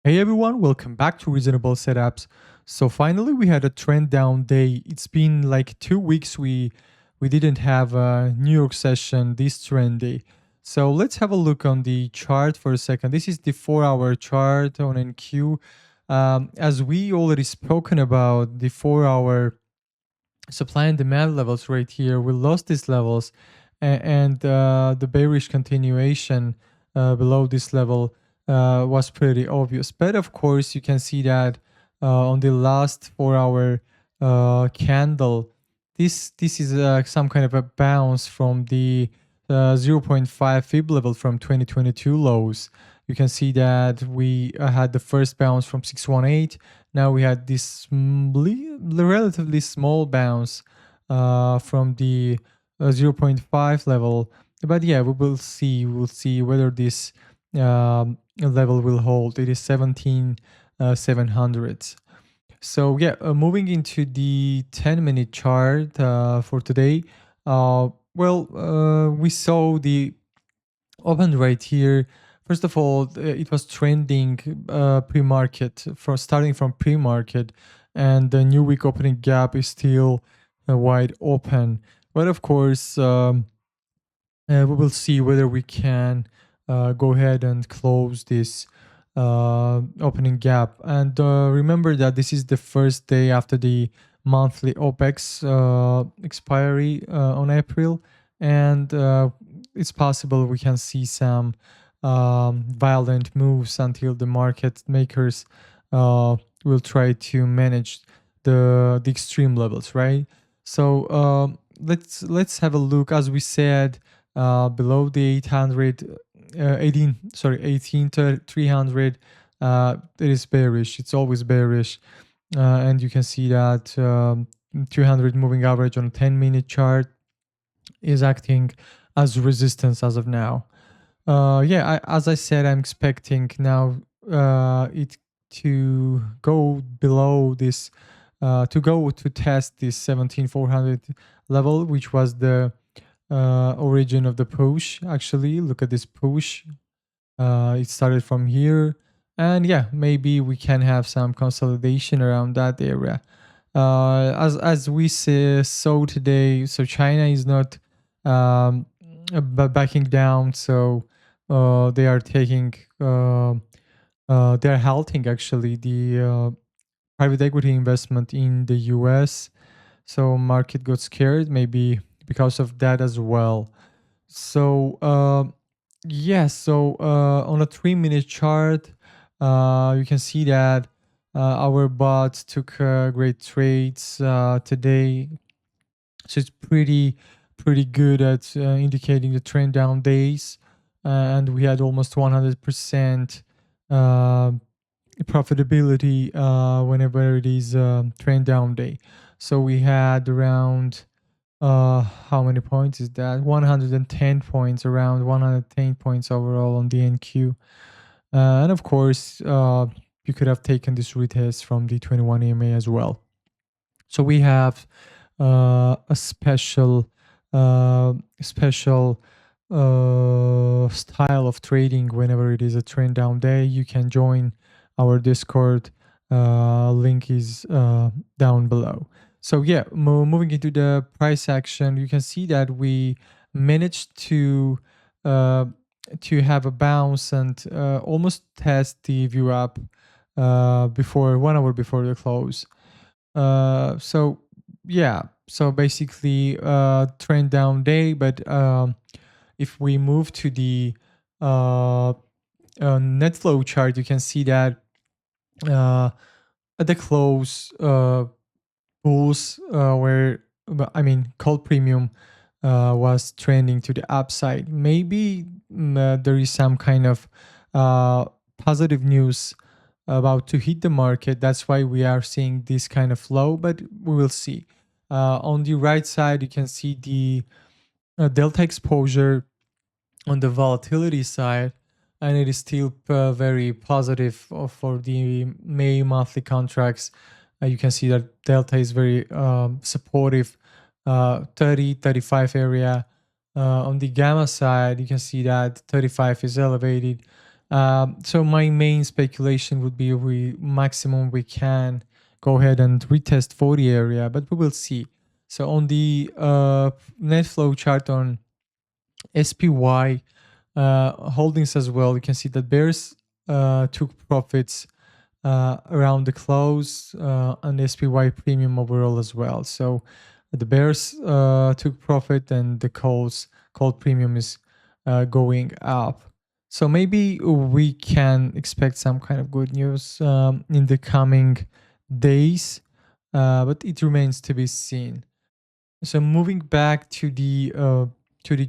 Hey everyone, welcome back to Reasonable Setups. So finally we had a trend down day. It's been like 2 weeks we didn't have a New York session this trend day. So let's have a look on the chart for a second. This is the 4-hour chart on NQ. As we already spoken about the 4-hour supply and demand levels right here, we lost these levels and the bearish continuation below this level was pretty obvious. But of course, you can see that on the last 4-hour candle, this is some kind of a bounce from the zero point 0.5 fib level from 2022 lows. You can see that we had the first bounce from 618. Now we had this relatively small bounce from the zero point 0.5 level. But yeah, we will see. We'll see whether this level will hold. It is 17,700. So yeah, moving into the 10-minute chart for today. We saw the open right here. First of all, it was trending pre-market, starting from pre-market, and the new week opening gap is still wide open. But of course, we will see whether we can go ahead and close this opening gap. And remember that this is the first day after the monthly OPEX expiry on April, and it's possible we can see some violent moves until the market makers will try to manage the extreme levels, right? So let's have a look. As we said, below the 18 to 300, it is bearish. It's always bearish, and you can see that 200 moving average on a 10-minute chart is acting as resistance as of now. As I said, I'm expecting now it to go below this, to test this 17,400 level, which was the origin of the push. Actually, look at this push. It started from here, and yeah, maybe we can have some consolidation around that area. As we saw today, so China is not backing down, so they are taking they are halting actually the private equity investment in the US. So market got scared, maybe because of that as well. So on a 3-minute chart, you can see that our bot took great trades today. So it's pretty good at indicating the trend down days, and we had almost 100% profitability whenever it is trend down day. So we had around how many points is that? 110 points, around 110 points overall on the NQ. And of course, you could have taken this retest from the 21 EMA as well. So we have a special style of trading whenever it is a trend down day. You can join our Discord. Link is down below. So yeah, moving into the price action, you can see that we managed to have a bounce and almost test the view up before 1 hour before the close. So yeah, so basically trend down day, but if we move to the net flow chart, you can see that at the close, bulls call premium was trending to the upside. Maybe there is some kind of positive news about to hit the market. That's why we are seeing this kind of flow, but we will see. On the right side, you can see the delta exposure on the volatility side, and it is still very positive for the May monthly contracts. You can see that delta is very supportive, 30, 35 area. On the gamma side, you can see that 35 is elevated, So my main speculation would be we maximum we can go ahead and retest 40 area, but we will see. So on the net flow chart on SPY holdings as well, you can see that bears took profits around the close and SPY premium overall as well. So the bears took profit and the call premium is going up. So maybe we can expect some kind of good news in the coming days, but it remains to be seen. So moving back to the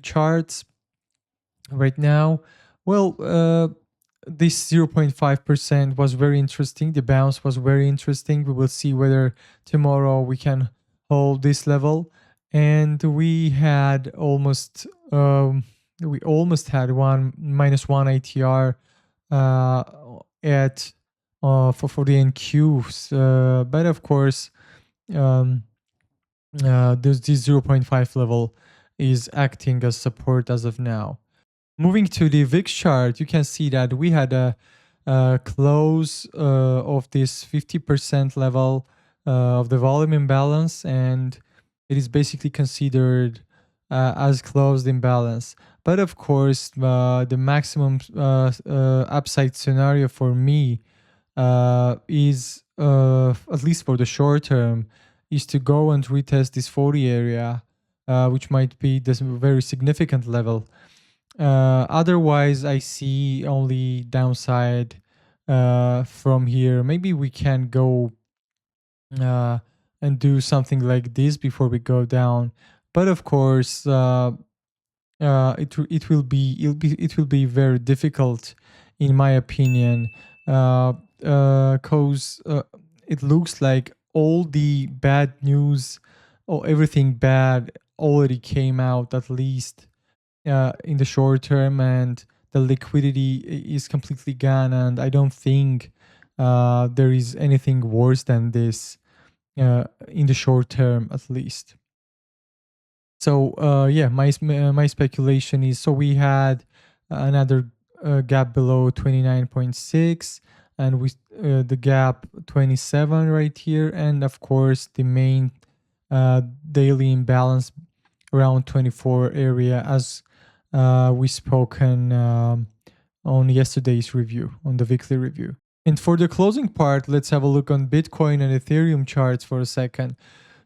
charts right now, well, this 0.5% was very interesting. The bounce was very interesting. We will see whether tomorrow we can hold this level. And we had almost had one -1 ATR at for the NQs. But of course, um, this 0.5 level is acting as support as of now. Moving to the VIX chart, you can see that we had a close of this 50% level of the volume imbalance, and it is basically considered as closed imbalance. But of course, the maximum upside scenario for me is, at least for the short term, is to go and retest this 40 area, which might be this very significant level. Otherwise, I see only downside from here. Maybe we can go and do something like this before we go down. But of course, it will be very difficult, in my opinion, cause it looks like all the bad news or everything bad already came out, at least in the short term, and the liquidity is completely gone, and I don't think there is anything worse than this in the short term, at least. So yeah, my speculation is, so we had another gap below 29.6, and we the gap 27 right here, and of course the main daily imbalance around 24 area, as we spoken on yesterday's review, on the weekly review. And for the closing part, let's have a look on Bitcoin and Ethereum charts for a second.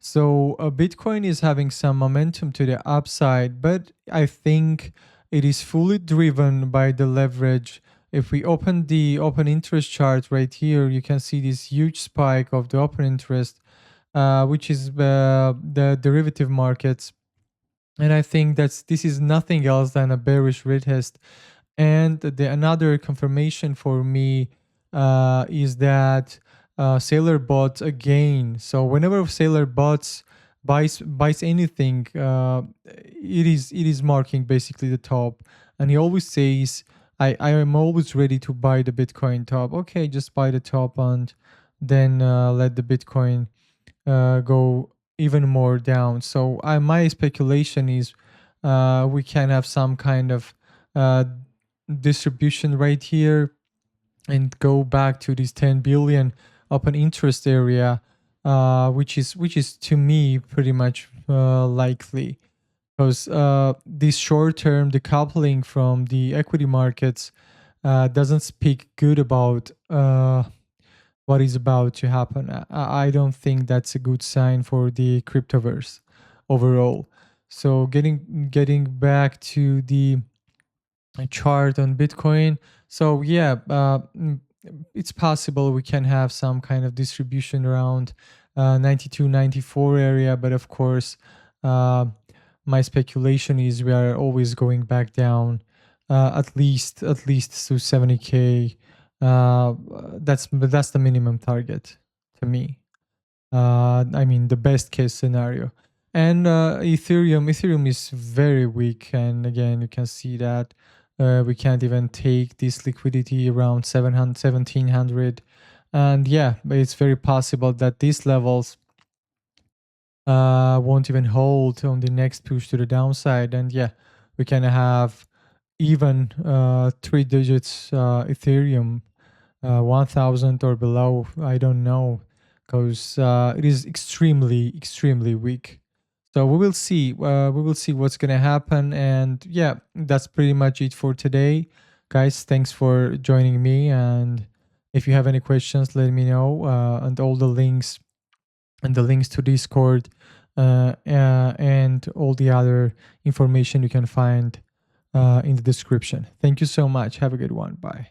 So Bitcoin is having some momentum to the upside, but I think it is fully driven by the leverage. If we open the open interest chart right here, you can see this huge spike of the open interest, which is the derivative markets. And I think this is nothing else than a bearish retest. And another confirmation for me is that Sailor bought again. So whenever Sailor buys anything, it is marking basically the top, and he always says, I am always ready to buy the Bitcoin top. Okay, just buy the top and then let the Bitcoin go even more down. So my speculation is we can have some kind of distribution right here and go back to this 10 billion open interest area, which is to me pretty much likely, because this short term decoupling from the equity markets doesn't speak good about what is about to happen. I don't think that's a good sign for the cryptoverse overall. So getting back to the chart on Bitcoin. So yeah, it's possible we can have some kind of distribution around 92, 94 area, but of course, my speculation is we are always going back down, at least to 70K. That's the minimum target to me. I mean, the best case scenario. And Ethereum is very weak, and again, you can see that we can't even take this liquidity around 700, 1700. And yeah, it's very possible that these levels won't even hold on the next push to the downside. And yeah, we can have even 3 digits Ethereum, 1000 or below. I don't know, because it is extremely weak. So we will see. We will see what's gonna happen. And yeah, that's pretty much it for today, guys. Thanks for joining me. And if you have any questions, let me know. And all the links to Discord, and all the other information you can find in the description. Thank you so much. Have a good one. Bye.